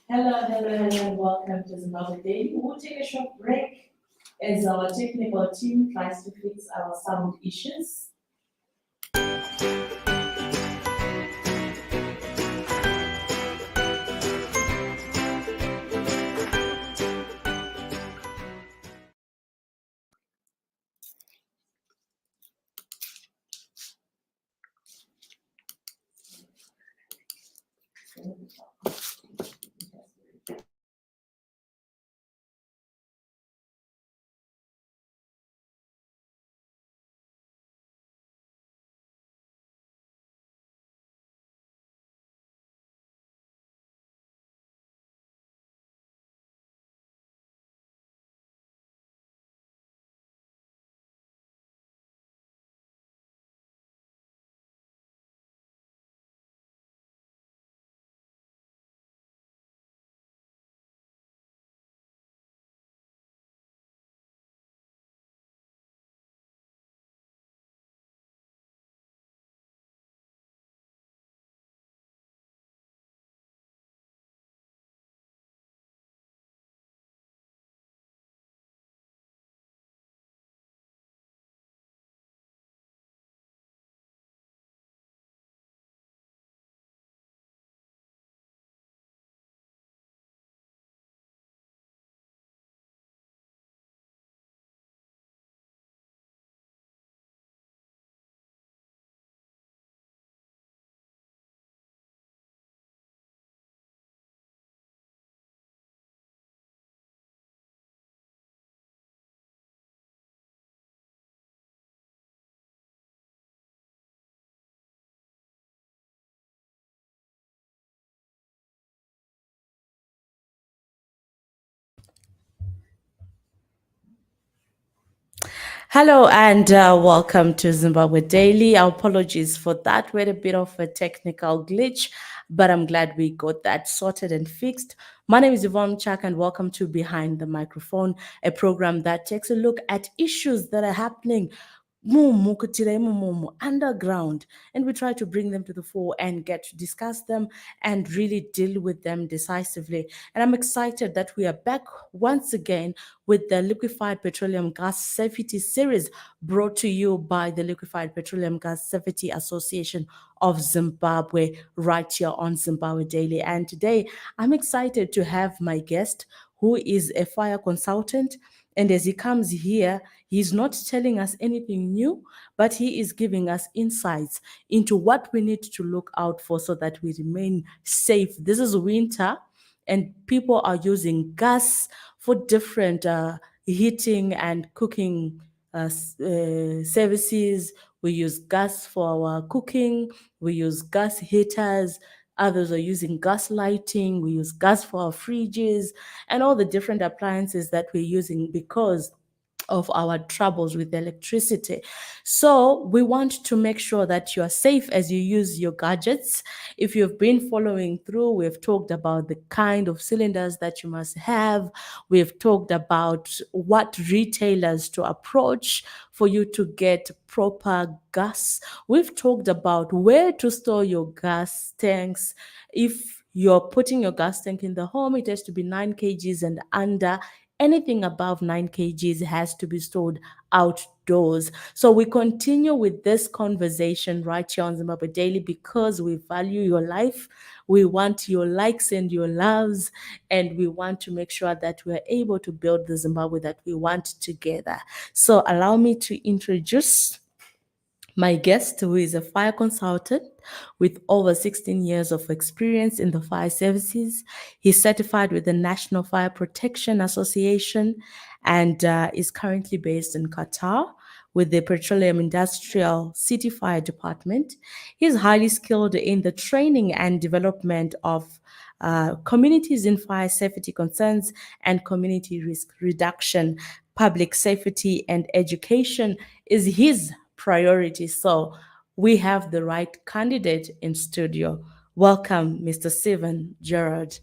Hello, and welcome to Zimbabwe Daily. We'll take a short break as our technical team tries to fix our sound issues. Hello and welcome to Zimbabwe Daily. Our apologies for that. We had a bit of a technical glitch, but I'm glad we got that sorted and fixed. My name is Yvonne Chak, and welcome to Behind the Microphone, a program that takes a look at issues that are happening underground, and we try to bring them to the fore and get to discuss them and really deal with them decisively. And I'm excited that we are back once again with the Liquefied Petroleum Gas Safety Series, brought to you by the Liquefied Petroleum Gas Safety Association of Zimbabwe, right here on Zimbabwe Daily. And today I'm excited to have my guest, who is a fire consultant. And as he comes here, he's not telling us anything new, but he is giving us insights into what we need to look out for so that we remain safe. This is winter, and people are using gas for different heating and cooking services. We use gas for our cooking, we use gas heaters. Others are using gas lighting. We use gas for our fridges and all the different appliances that we're using because of our troubles with electricity. So we want to make sure that you are safe as you use your gadgets. If you've been following through, we've talked about the kind of cylinders that you must have. We've talked about what retailers to approach for you to get proper gas. We've talked about where to store your gas tanks. If you're putting your gas tank in the home, it has to be 9 kgs and under. Anything above 9 kgs has to be stored outdoors. So we continue with this conversation right here on Zimbabwe Daily because we value your life. We want your likes and your loves, and we want to make sure that we're able to build the Zimbabwe that we want together. So allow me to introduce my guest, who is a fire consultant with over 16 years of experience in the fire services. He's certified with the National Fire Protection Association and is currently based in Qatar with the Petroleum Industrial City Fire Department. He's highly skilled in the training and development of communities in fire safety concerns and community risk reduction. Public safety and education is his priority. So we have the right candidate in studio. Welcome, Mr. Stephen Gerard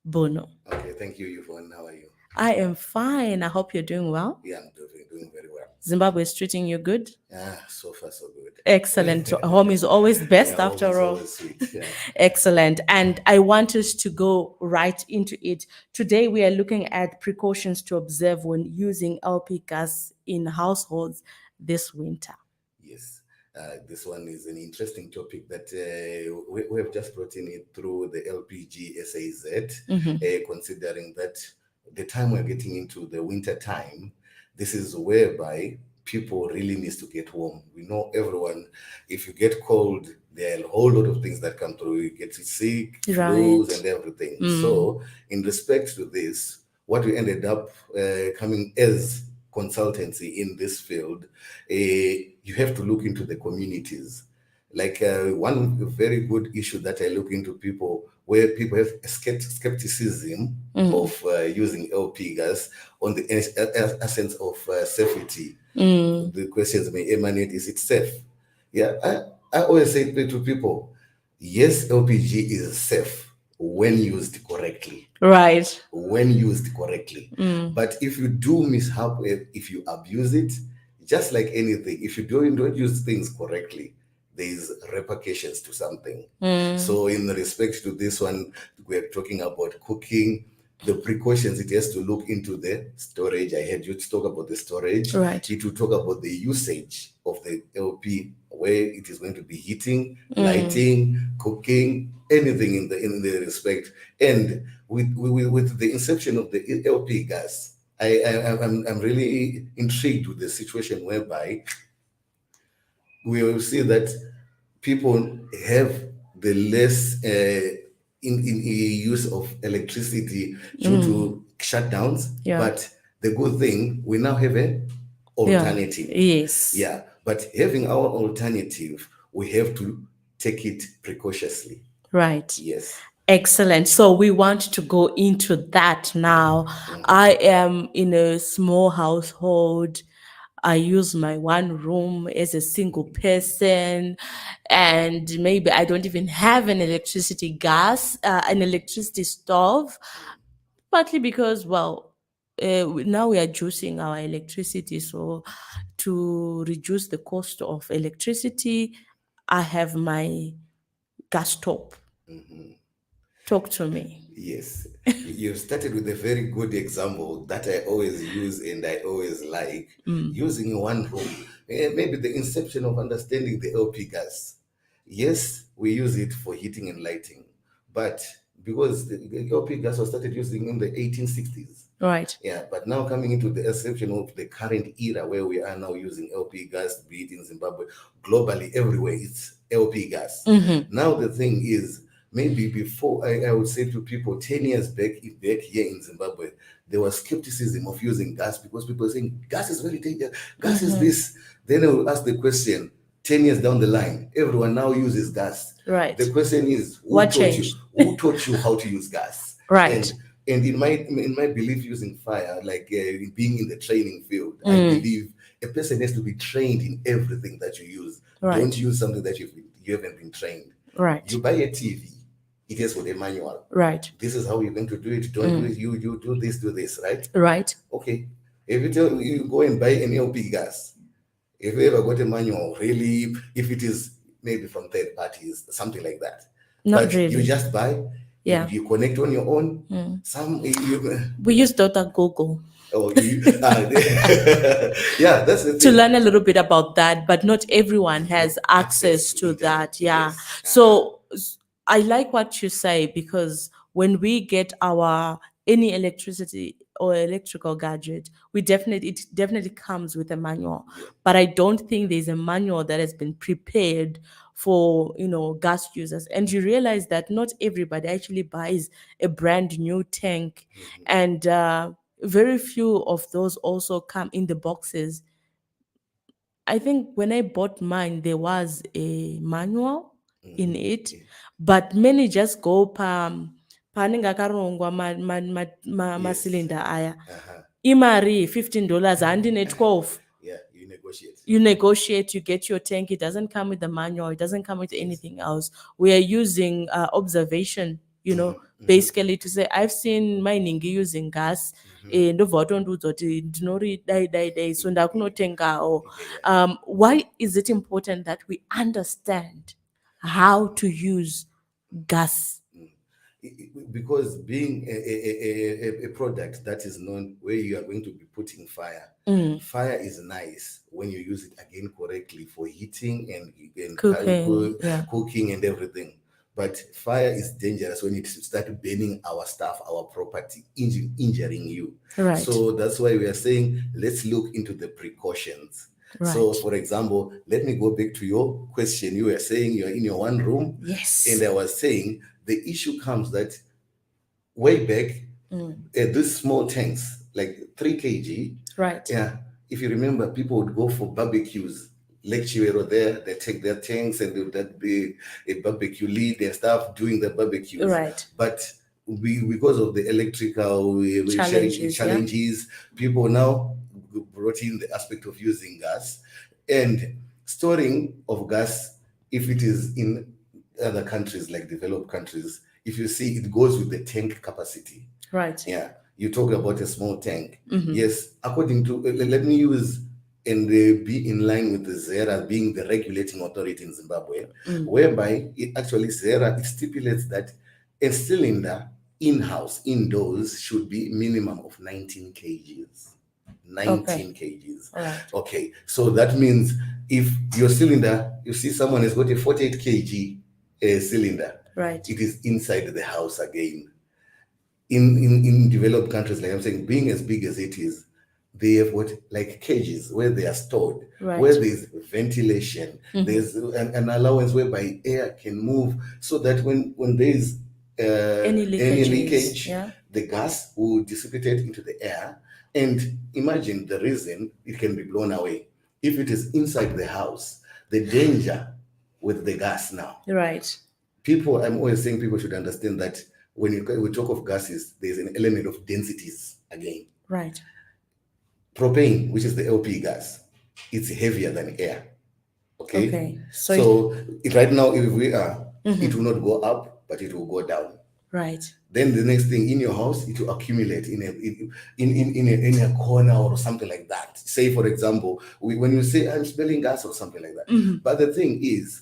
Bono. Okay, thank you, Yvonne. How are you? I am fine. I hope you're doing well. Yeah, I'm doing very well. Zimbabwe is treating you good? So far so good. Excellent. So home is always Yeah, best home is after all. always sweet. Yeah. Excellent. And I want us to go right into it. Today, we are looking at precautions to observe when using LP gas in households this winter. Yes, this one is an interesting topic that we have just brought in it through the LPG SAZ, considering that the time we're getting into the winter time, this is whereby people really needs to get warm. We know everyone, if you get cold, there are a whole lot of things that come through. You get sick, flus, Right. and everything. So, in respect to this, what we ended up coming as consultancy in this field, you have to look into the communities. Like one very good issue that I look into people where people have skepticism of using LP gas on the essence of safety. The questions may emanate: is it safe? Yeah, I always say to people, yes, LPG is safe when used correctly, Right. when used correctly. But if you do mishap, if you abuse it, just like anything, if you don't use things correctly, there's repercussions to something. So in respect to this one, we're talking about cooking, the precautions. It has to look into the storage. I heard you talk about the storage. Right. It will talk about the usage of the LP, where it is going to be heating, lighting, cooking, anything in the respect. And with the inception of the LP gas, I'm really intrigued with the situation whereby we will see that people have the less in use of electricity due to shutdowns. Yeah. But the good thing, we now have an Yeah. alternative. Yes. Yeah, but having our alternative, we have to take it precautiously. Right. Yes. Excellent. So we want to go into that now. I am in a small household. I use my one room as a single person, and maybe I don't even have an electricity stove, partly because, well, now we are juicing our electricity. So to reduce the cost of electricity, I have my gas stove. Talk to me. Yes, you started with a very good example that I always use and I always like using one home. Maybe the inception of understanding the LP gas. Yes, we use it for heating and lighting, but because the LP gas was started using in the 1860s. Right. Yeah, but now coming into the exception of the current era where we are now using LP gas, be it in Zimbabwe, globally, everywhere, it's LP gas. Now the thing is, maybe before, I would say to people 10 years back here in Zimbabwe, there was skepticism of using gas because people were saying gas is very dangerous, gas is this. Then I will ask the question, 10 years down the line, everyone now uses gas. Right. The question is, What changed? Who taught you how to use gas? Right. And in my belief, using fire, like being in the training field, I believe a person has to be trained in everything that you use. Right. Don't use something that you haven't been trained. Right. You buy a TV, it has got a manual. Right. This is how you're going to do it. Don't do it. You do this, right? Right. Okay. If you go and buy an LP gas, if you ever got a manual, really, if it is maybe from third parties, something like that. Not But really. you just buy, Yeah. you connect on your own. We use Dr. Google Yeah, that's the to thing. learn a little bit about that, but not everyone has access to internet, that. Yeah. yes. So I like what you say, because when we get our any electricity or electrical gadget, it definitely comes with a manual. Yeah. But I don't think there's a manual that has been prepared for gas users. And you realize that not everybody actually buys a brand new tank, and very few of those also come in the boxes. I think when I bought mine, there was a manual in it, but many just go panenga karongwa ma Yes. cylinder aya. Uh-huh. Imari $15 handine 12. Yeah, you negotiate. You negotiate, you get your tank. It doesn't come with the manual, it doesn't come with anything else. We are using observation, basically to say I've seen mainingi using gas ndobva watondiudza kuti ndinori dai so ndakunotengawo. Why is it important that we understand how to use gas? Because being a product that is known where you are going to be putting fire, fire is nice when you use it again correctly for heating and cooking and everything. But fire is dangerous when it starts burning our stuff, our property, injuring you. Right. So that's why we are saying, let's look into the precautions. Right. So, for example, let me go back to your question. You were saying you're in your one room. Yes. And I was saying the issue comes that way back, these small tanks, like 3 kg. Right. Yeah. If you remember, people would go for barbecues. Lake Chiwero there, they take their tanks and there'd be a barbecue lead and stuff doing the barbecues. Right. But because of the electrical challenges, people now brought in the aspect of using gas and storing of gas. If it is in other countries like developed countries, if you see, it goes with the tank capacity. Right. Yeah. You talk about a small tank. Yes. According to, let me use and be in line with the ZERA being the regulating authority in Zimbabwe, whereby it actually ZERA, it stipulates that a cylinder in-house, indoors, should be minimum of 19 kgs. 19 kgs. Right. Okay, so that means if your cylinder, you see someone has got a 48 kg cylinder, right, it is inside the house again. In developed countries, like I'm saying, being as big as it is, they have what, like cages where they are stored, right, where there's ventilation, there's an allowance whereby air can move, so that when there's any leakage, the gas will dissipate into the air. And imagine the reason it can be blown away. If it is inside the house, the danger with the gas now. Right. People, I'm always saying people should understand that when we talk of gases, there's an element of densities again. Right. Propane, which is the LP gas, it's heavier than air. Okay. So right now, if we are, it will not go up, but it will go down. Right. Then the next thing, in your house, it will accumulate in a corner or something like that. Say, for example, when you say I'm smelling gas or something like that. But the thing is,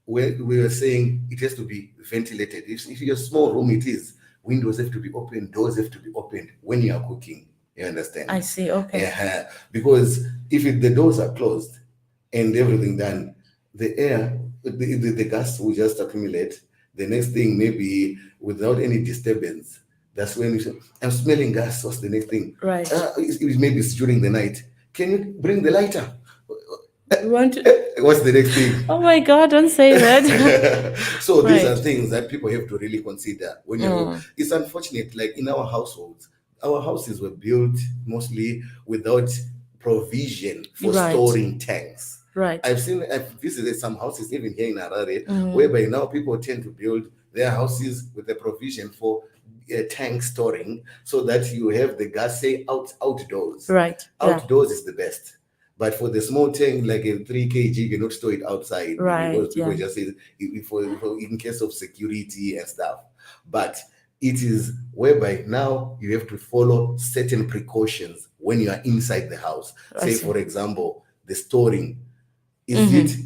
we are saying it has to be ventilated. If your small room, it is, windows have to be open, doors have to be opened when you are cooking. You understand? I see. Okay. Because if the doors are closed and everything done, the air, the gas will just accumulate. The next thing, maybe without any disturbance, that's when you say, I'm smelling gas. What's the next thing? Right. Maybe it's during the night. Can you bring the lighter? What's the next thing? Oh my God, don't say that. So these are things that people have to really consider when you're. It's unfortunate, like in our households, our houses were built mostly without provision for storing tanks. Right. I've visited some houses even here in Harare, whereby now people tend to build their houses with the provision for tank storing, so that you have the gas, say, outdoors. Right. Outdoors is the best. But for the small tank, like a 3 kg, you cannot store it outside. Right. Because people just say, for in case of security and stuff. But it is whereby now you have to follow certain precautions when you are inside the house. Say, for example, the storing. Is it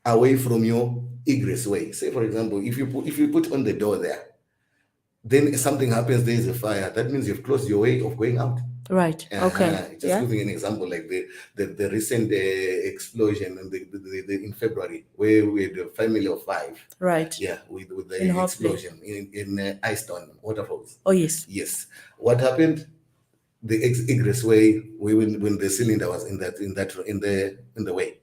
away from your egress way? Say, for example, if you put on the door there, then something happens, there is a fire. That means you've closed your way of going out. Right. Okay. Just giving an example, like the recent explosion in February, where we had a family of 5. Right. Yeah, with the explosion in Iceland waterfalls. Oh yes. Yes. What happened? The egress way, when the cylinder was in the way.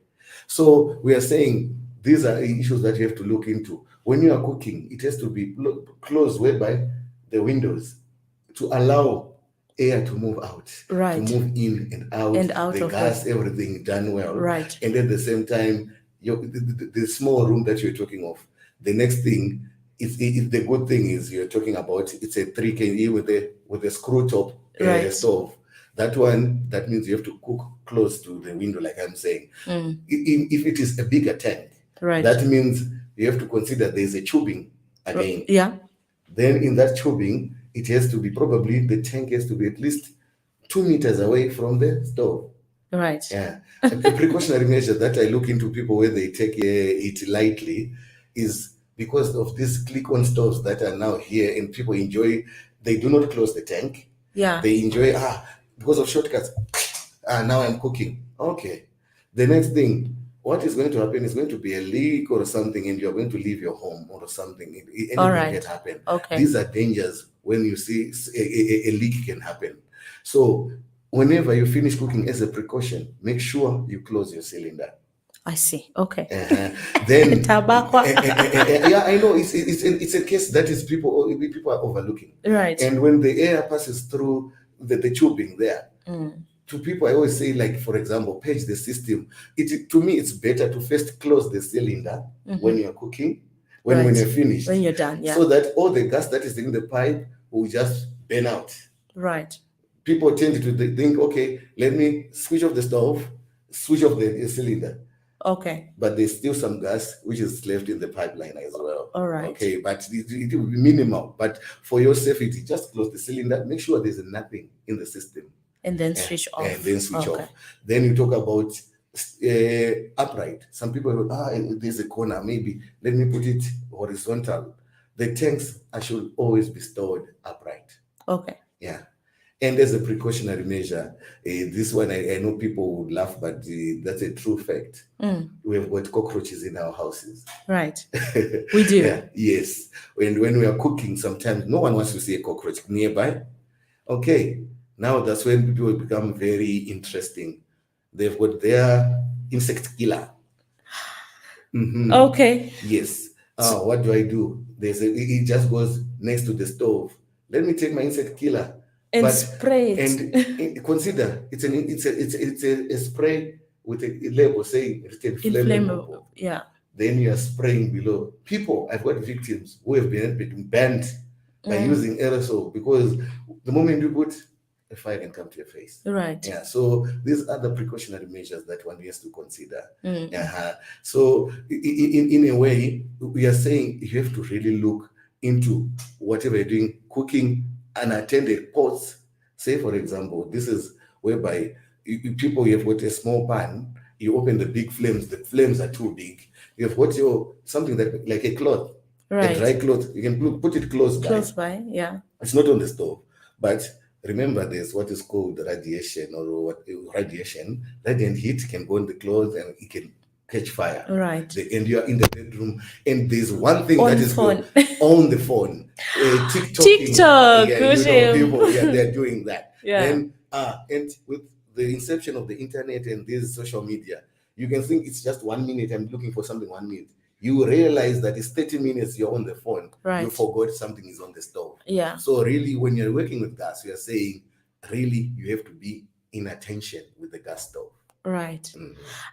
So we are saying these are issues that you have to look into. When you are cooking, it has to be closed whereby the windows to allow air to move out, to move in and out the gas, everything done well. Right. And at the same time, the small room that you're talking of, the next thing is the good thing is you're talking about, it's a 3 kg with a screw top stove. That one, that means you have to cook close to the window, like I'm saying. If it is a bigger tank, that means you have to consider there's a tubing again. Yeah. Then in that tubing, it has to be probably the tank has to be at least 2 meters away from the stove. Right. Yeah. A precautionary measure that I look into people where they take it lightly is because of these click-on stoves that are now here and people enjoy. They do not close the tank. Yeah. They enjoy because of shortcuts. Now I'm cooking. Okay. The next thing, what is going to happen is going to be a leak or something, and you're going to leave your home or something. All Anything right. can happen. Okay. These are dangers when you see a leak can happen. So whenever you finish cooking, as a precaution, make sure you close your cylinder. I see. Okay. Then Tobacco. yeah, I know it's a case that is people are overlooking. Right. And when the air passes through the tubing there, to people I always say, like, for example, page the system. To me it's better to first close the cylinder when you're cooking, when Right. you're finished, When you're done, yeah. so that all the gas that is in the pipe will just burn out. Right. People tend to think, okay, let me switch off the stove, switch off the cylinder, Okay. but there's still some gas which is left in the pipeline as well. All right. Okay, but it will be minimal. But for your safety, just close the cylinder, make sure there's nothing in the system, And then switch off. and then switch Okay. off. Then you talk about upright. Some people, there's a corner, maybe let me put it horizontal. The tanks should always be stored upright. Okay. Yeah. And as a precautionary measure, this one I know people would laugh, but that's a true fact. We have got cockroaches in our houses. Right. We do. Yeah, yes. And when we are cooking, sometimes no one wants to see a cockroach nearby. Okay, now that's when people become very interesting. They've got their insect killer. Okay. Yes. What do I do? It just goes next to the stove. Let me take my insect killer and spray it. And consider it's a spray with a label saying written flammable. Yeah. Then you are spraying below. People, I've got victims who have been banned by using aerosol because the moment you put a fire can come to your face. Right. Yeah. So these are the precautionary measures that one has to consider. So in a way, we are saying you have to really look into whatever you're doing, cooking unattended pots. Say, for example, this is whereby people, you have got a small pan, you open the big flames, the flames are too big. You have got something that like a cloth, right. A dry cloth, you can put it close by, yeah. It's not on the stove, but remember there's what is called radiation radiant heat can go on the clothes and it can catch fire. Right. And you're in the bedroom and there's one thing on that is phone. On the phone. TikTok. Yeah, people, they're doing that. Yeah. And with the inception of the internet and this social media, you can think it's just 1 minute, I'm looking for something 1 minute. You realize that it's 30 minutes you're on the phone. Right. You forgot something is on the stove. Yeah. So really, when you're working with gas, we are saying, really, you have to be in attention with the gas stove. Right.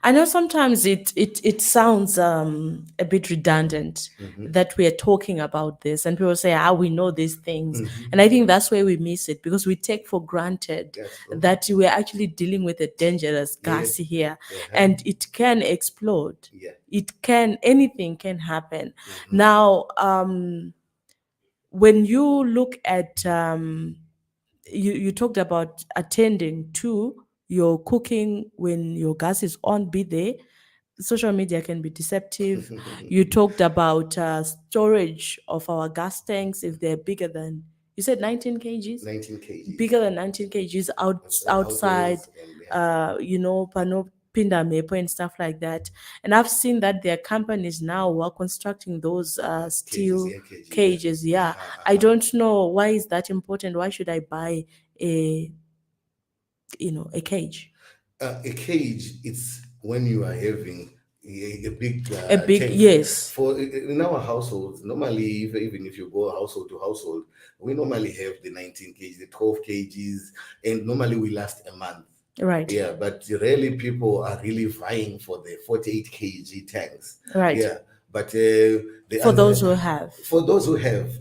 I know sometimes it sounds a bit redundant that we are talking about this and people say, we know these things. And I think that's where we miss it because we take for granted that we're actually dealing with a dangerous gas here and it can explode. Yeah. Anything can happen. Now, when you look at, you talked about attending to your cooking when your gas is on, be there. Social media can be deceptive. You talked about storage of our gas tanks if they're bigger than, you said 19 kgs? 19 kgs. Bigger than 19 kgs outside, pinda mepo and stuff like that. And I've seen that there are companies now who are constructing those steel cages. Yeah. I don't know, why is that important? Why should I buy a cage? A cage, it's when you are having a big tank. Yes. For in our households, normally, even if you go household to household, we normally have the 19 kgs, the 12 kgs, and normally we last a month. Right. Yeah, but rarely people are really vying for the 48 kg tanks. Right. Yeah. But for those who have,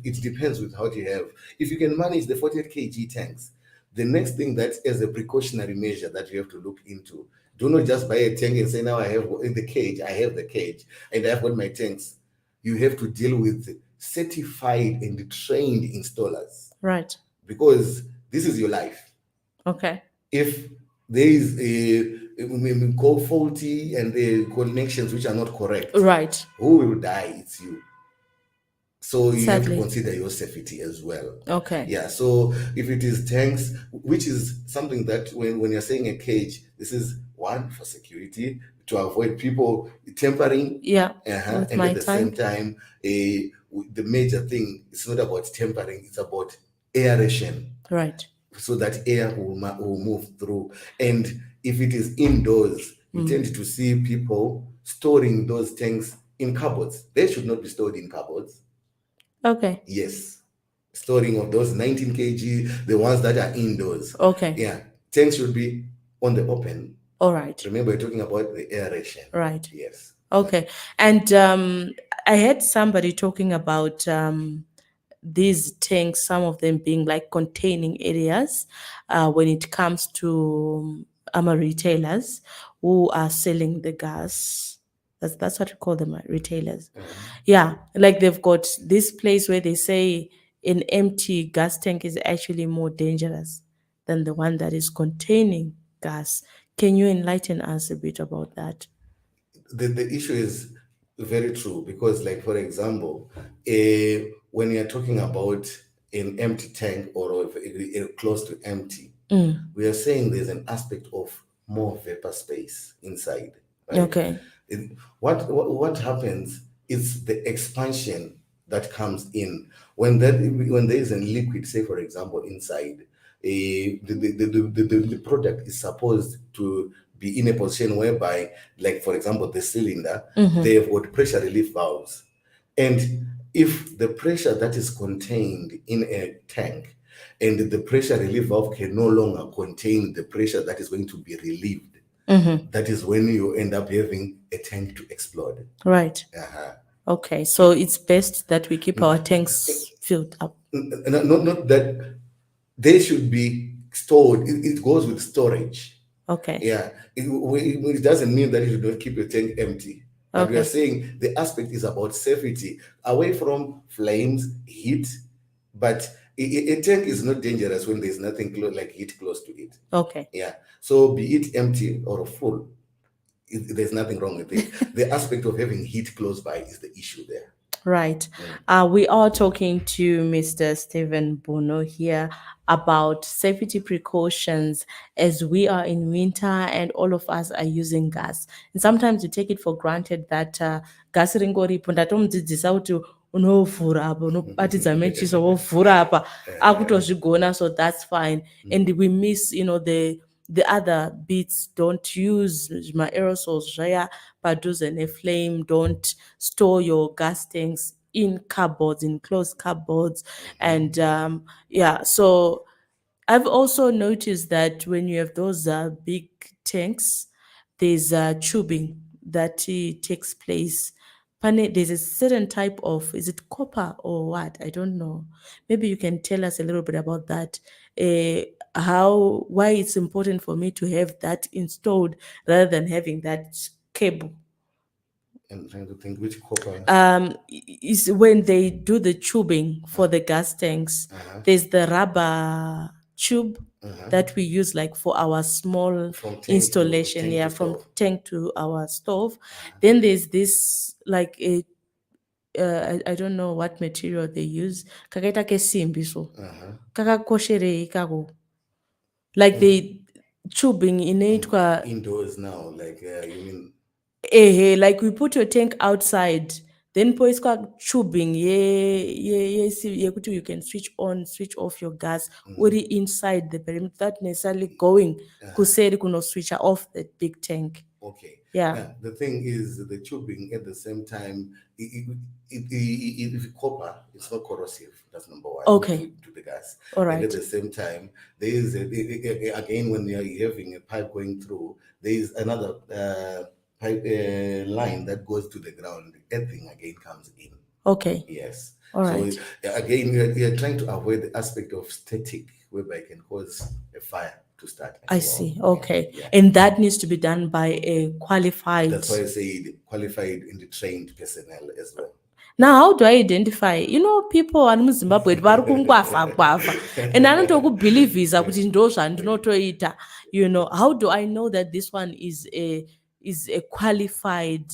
it depends with how you have. If you can manage the 48 kg tanks, the next thing that as a precautionary measure that you have to look into, do not just buy a tank and say, now I have in the cage, I have the cage and I've got my tanks. You have to deal with certified and trained installers, Right. because this is your life. Okay. If there is a code faulty and the connections which are not correct, Right. who will die? It's you. So you have to Sadly. consider your safety as well. Okay. Yeah. So if it is tanks, which is something that when you're saying a cage, this is one for security to avoid people tampering. Yeah. With And my at the same tank. time, the major thing, it's not about tampering, it's about aeration, Right. so that air will move through. And if it is indoors, you tend to see people storing those tanks in cupboards. They should not be stored in cupboards. Okay. Yes. Storing of those 19 kg, the ones that are indoors. Okay. Yeah. Tanks should be on the open. All right. Remember, we're talking about the aeration. Right. Yes. Okay. And I heard somebody talking about these tanks, some of them being like containing areas when it comes to retailers who are selling the gas. That's what we call them, retailers. Yeah, like they've got this place where they say an empty gas tank is actually more dangerous than the one that is containing gas. Can you enlighten us a bit about that? The issue is very true, because, like, for example, when you're talking about an empty tank or close to empty, we are saying there's an aspect of more vapor space inside, right? Okay. What happens is the expansion that comes in when there is a liquid, say for example, inside. The product is supposed to be in a position whereby, like for example, the cylinder, they've got pressure relief valves. And if the pressure that is contained in a tank and the pressure relief valve can no longer contain the pressure that is going to be relieved, that is when you end up having a tank to explode. Right. Uh-huh. Okay. So it's best that we keep our tanks filled up. Not that they should be stored. It goes with storage. Okay. Yeah, it doesn't mean that you should not keep your tank empty. But we are Okay. saying the aspect is about safety, away from flames, heat. But a tank is not dangerous when there's nothing like heat close to it. Okay. Yeah. So be it empty or full, there's nothing wrong with it. The aspect of having heat close by is the issue there. Right. We are talking to Mr. Stephen Bono here about safety precautions as we are in winter and all of us are using gas. And sometimes we take it for granted that gas ringoripo ndatomudzidzisa kuti unovhura apa unobatidza mechiso wovhura apa akutozvigona, so that's fine. And we miss, the other bits. Don't use my aerosols zvaya padhuze neflame. Don't store your gas tanks in cupboards, in closed cupboards. And yeah, so I've also noticed that when you have those big tanks, there's tubing that takes place. There's a certain type of, is it copper or what? I don't know. Maybe you can tell us a little bit about that. Why it's important for me to have that installed rather than having that cable. I'm trying to think which copper. Is when they do the tubing for the gas tanks, there's the rubber tube that we use like for our small installation, from tank to our stove. Then there's this like a I don't know what material they use, kakaita kesimbi so kakakosherei kako, like the tubing inoitwa Indoors now, like you mean like we put your tank outside, then poiswa tubing yekuti you can switch on, switch off your gas uri inside the perimeter, not necessarily going kuseri kuno switch off the big tank. Okay. Yeah. Now, the thing is, the tubing at the same time, if copper, it's not corrosive. That's number one. Okay. To the gas. All And right. at the same time, there is again when you're having a pipe going through, there is another pipe line that goes to the ground. Everything again comes in. Okay. Yes. All So right. again, you're trying to avoid the aspect of static, whereby it can cause a fire to start. I see. Okay. Yeah. And that needs to be done by a qualified. That's why I say qualified and trained personnel as well. Now, how do I identify? People vari muZimbabwe vari kungwafa and anotokubhiliivhisa kuti ndo zvandinotoita. How do I know that this one is a qualified,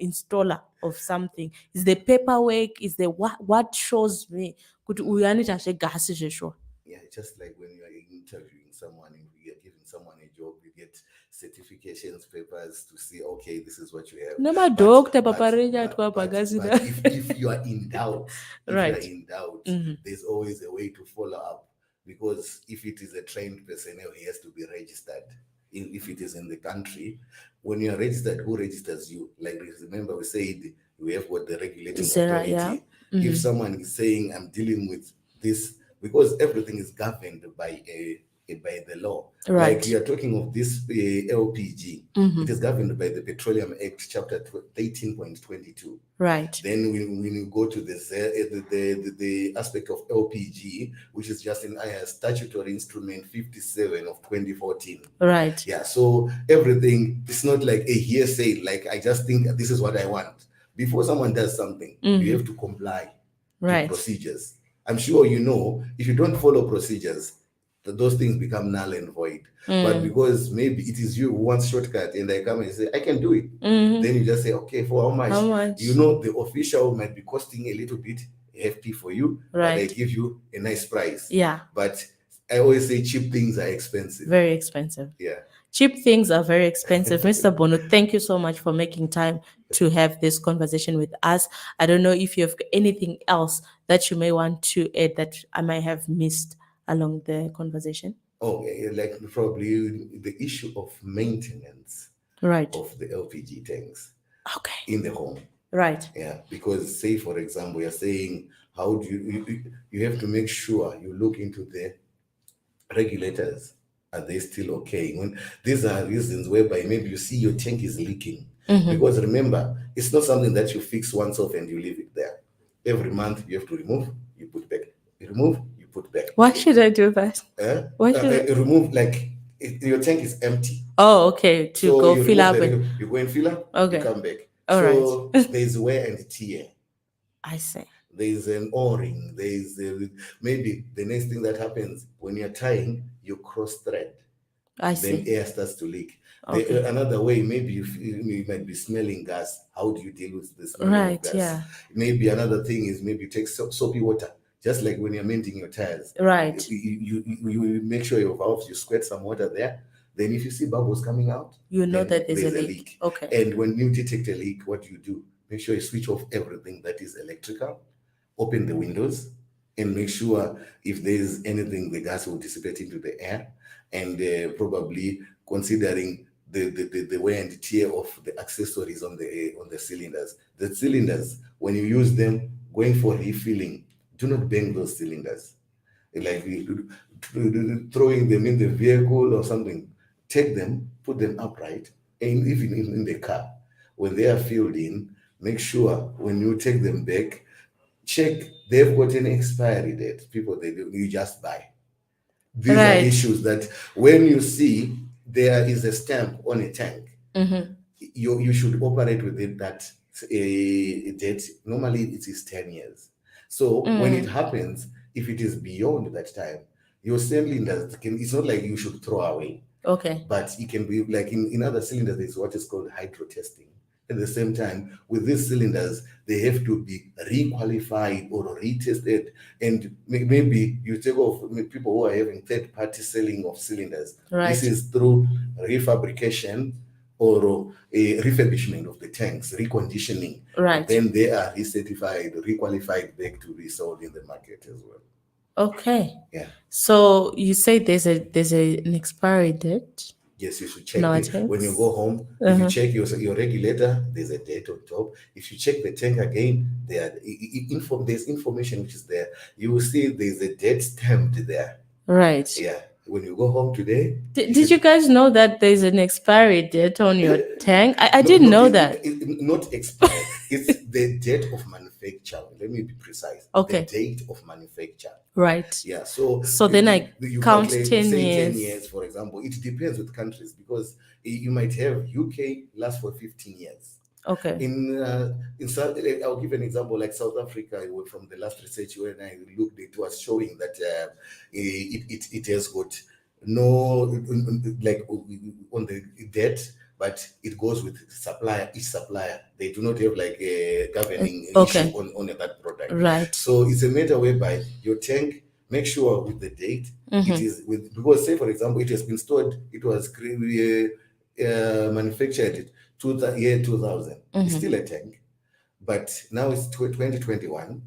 installer of something? Is the paperwork, is the what shows me kuti uyu anoita zvegasi zveshuwa? Yeah, just like when you are interviewing someone and you are giving someone a job, you get certifications, papers to see, okay, this is what you have. Namadokta But, papareja but, but, twapagasi but if you are in doubt, Right. there's always a way to follow up. Because if it is a trained personnel, he has to be registered. If it is in the country, when you are registered, who registers you? Like, remember we said we have what the regulating authority. Yeah. If someone is saying, I'm dealing with this, because everything is governed by the law. Right. Like you are talking of this LPG, it is governed by the Petroleum Act, chapter 18.22. Right. Then when you go to the aspect of LPG, which is just in statutory instrument 57 of 2014. Right. Yeah, so everything, it's not like a hearsay, like I just think this is what I want. Before someone does something, you have to comply Right. to procedures. I'm sure if you don't follow procedures, those things become null and void. But because maybe it is you who wants shortcut and I come and say, I can do it. Then you just say, okay, for how much? How much? The official might be costing a little bit hefty for you, Right. but I give you a nice price. Yeah. But I always say cheap things are expensive. Very expensive. Yeah. Cheap things are very expensive. Mr. Bono, thank you so much for making time to have this conversation with us. I don't know if you have anything else that you may want to add that I might have missed along the conversation. Oh, yeah, like probably the issue of maintenance Right. of the LPG tanks Okay. in the home. Right. Yeah, because say, for example, you're saying, how do you have to make sure you look into the regulators. Are they still okay? When these are reasons whereby maybe you see your tank is leaking. Because remember, it's not something that you fix once off and you leave it there. Every month you have to remove, you put back. You remove, you put back. Why should I do that? Why should remove, like your tank is empty. Oh, okay. To So go you fill remove up. you go and fill up, Okay. you come back. All so right. there's wear and tear. I see. There's an O-ring. Maybe the next thing that happens when you're tying, you cross thread. I Then see. air starts to leak. Okay. Another way, maybe you might be smelling gas. How do you deal with the smell Right. of gas? Yeah. Maybe another thing is maybe you take soapy water, just like when you're mending your tires. Right. You make sure your valves, you squirt some water there. Then if you see bubbles coming out, You know then that there's a leak. Okay. And when you detect a leak, what do? Make sure you switch off everything that is electrical, open the windows, and make sure if there's anything, the gas will dissipate into the air. And probably considering the wear and tear of the accessories on the cylinders. The cylinders, when you use them, going for refilling, do not bang those cylinders. Like throwing them in the vehicle or something. Take them, put them upright, and even in the car, when they are filled in, make sure when you take them back, check they've got an expiry date. People, you just buy. These are Right. issues that when you see there is a stamp on a tank, you should operate within that date. Normally it is 10 years. So when it happens, if it is beyond that time, your cylinders it's not like you should throw away. Okay. But it can be like in other cylinders, there's what is called hydro testing. At the same time, with these cylinders, they have to be requalified or retested. And maybe you take off people who are having third-party selling of cylinders. Right. This is through refabrication or a refurbishment of the tanks, reconditioning. Right. Then they are recertified, requalified back to be sold in the market as well. Okay. Yeah. So you say there's an expiry date? Yes, you should check No, it. When you go home. If you check your regulator, there's a date on top. If you check the tank again, there's information which is there. You will see there's a date stamped there. Right. Yeah. When you go home today. Did you guys know that there's an expiry date on your tank? I didn't know that. Not expired. It's the date of manufacture. Let me be precise. Okay. The date of manufacture. Right. Yeah. So then I count 10 say years. 10 years, for example. It depends with countries because you might have UK last for 15 years. Okay. In South, I'll give an example like South Africa. From the last research when I looked, it was showing that it has got no like on the debt, but it goes with supplier. Each supplier, they do not have like a governing issue Okay. on that product. Right. So it's a matter whereby your tank, make sure with the date it is with, because say for example it has been stored, it was manufactured year 2000. It's still a tank, but now it's 2021.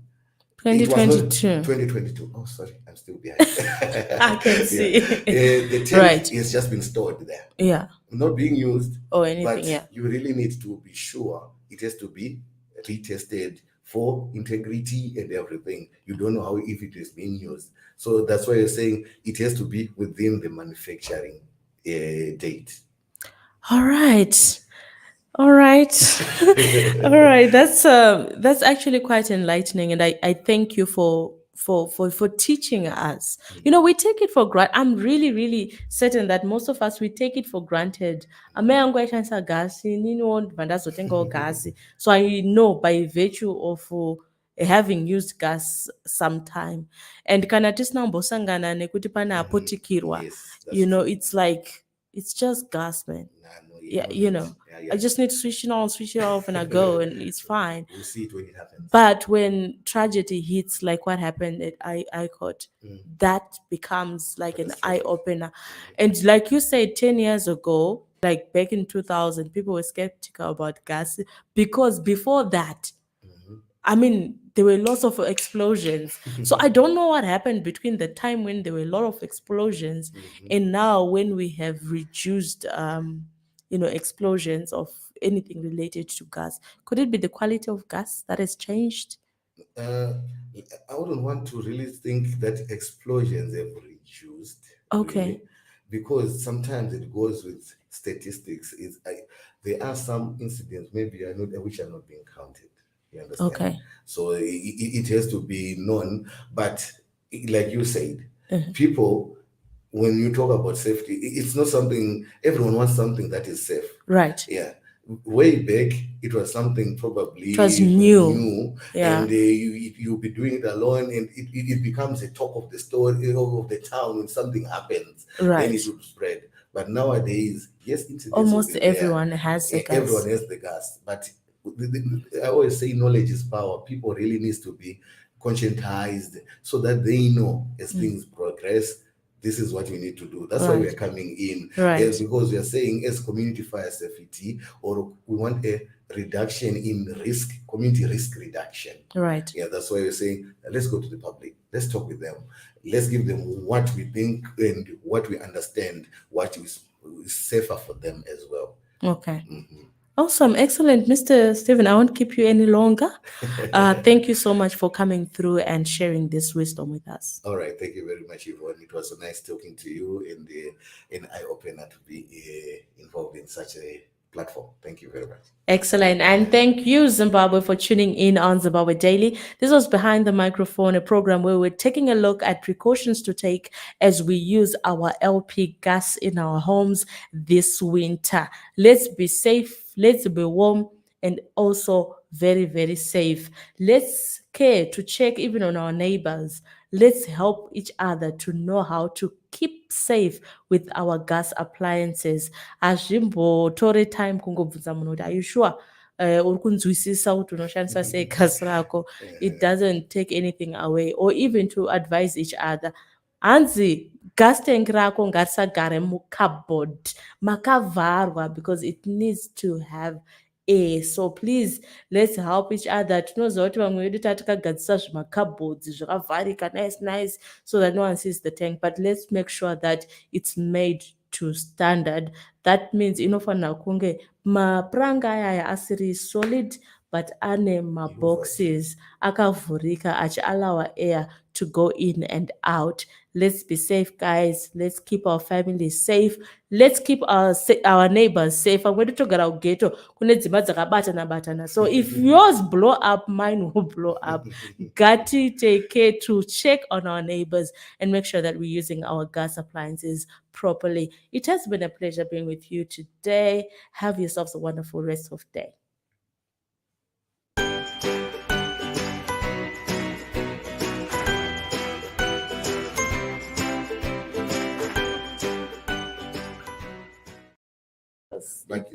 It was not 2022. 2022. Oh, sorry, I'm still behind. I can Yeah, see. the tank Right. has just been stored there, Yeah. not being used, Or anything. but Yeah. you really need to be sure it has to be retested for integrity and everything. You don't know how if it is being used, so that's why you're saying it has to be within the manufacturing date. All right. All right. All right. That's actually quite enlightening, and I thank you for teaching us. You know, we take it for granted. I'm really, really certain that most of us we take it for granted. Ame angu aishandisa gasi, nini vandazotengawo gasi. So I know by virtue of having used gas sometime. And kana tisina kumbosangana nekuti pane apotikirwa. Yes, You that's know, true. it's like it's just gas, man. Nah, no, you Yeah, don't you need. know, Yeah, I yeah. just need to switch it on, switch it off, and I go, and it's fine. We'll see it when it happens. But when tragedy hits, like what happened at ICOT, that becomes like an eye Catastrophic. opener. And like you said, 10 years ago, like back in 2000, people were skeptical about gas because before that, I mean, there were lots of explosions. So I don't know what happened between the time when there were a lot of explosions and now when we have reduced, explosions of anything related to gas. Could it be the quality of gas that has changed? Uh, I wouldn't want to really think that explosions have reduced, Okay. really, because sometimes it goes with statistics. There are some incidents maybe are not which are not being counted. You understand? Okay. So it has to be known. But like you said, people, when you talk about safety, it's not something everyone wants something that is safe. Right. Yeah. Way back, it was something It was probably new. new, Yeah. and you'll be doing it alone, and it becomes a talk of the story of the town. When something happens, then Right. it would spread. But nowadays, yes, incidents will Almost be there. everyone has a Everyone gas. has the gas, but I always say knowledge is power. People really needs to be conscientized so that they know as things progress, this is what we need to do. That's why we Right. are coming in, Right. because we are saying as community fire safety, or we want a reduction in risk, community risk reduction. Right. Yeah, that's why we're saying let's go to the public, let's talk with them, let's give them what we think and what we understand, what is safer for them as well. Okay. Awesome. Excellent. Mr. Stephen, I won't keep you any longer. Thank you so much for coming through and sharing this wisdom with us. All right, thank you very much, Yvonne. It was so nice talking to you, and an eye opener to be involved in such a platform. Thank you very much. Excellent. And thank you, Zimbabwe, for tuning in on Zimbabwe Daily. This was Behind the Microphone, a program where we're taking a look at precautions to take as we use our LP gas in our homes this winter. Let's be safe, let's be warm, and also very, very safe. Let's care to check even on our neighbors. Let's help each other to know how to keep safe with our gas appliances. Hazvimbotore time kungobvunza munhu kuti are you sure uri kunzwisisa kuti unoshandisa sei gas rako. It doesn't take anything away, or even to advise each other. Hanzi gas tank rako ngarisagare mukabhod makavharwa because it needs to have air. So please, let's help each other. Tinoziva kuti vamwe vedu tatakagadzisa zvimakabhodzi zvakavharika nice so that no one sees the tank, but let's make sure that it's made to standard. That means inofanira kunge mapuranga ayaya asiri solid but ane maboxes akavhurika achiallow air to go in and out. Let's be safe, guys. Let's keep our families safe. Let's keep our neighbors safe. I'm going to talk about ghetto. So if yours blow up, mine will blow up. Gatti take care to check on our neighbors and make sure that we're using our gas appliances properly. It has been a pleasure being with you today. Have yourselves a wonderful rest of the day. Like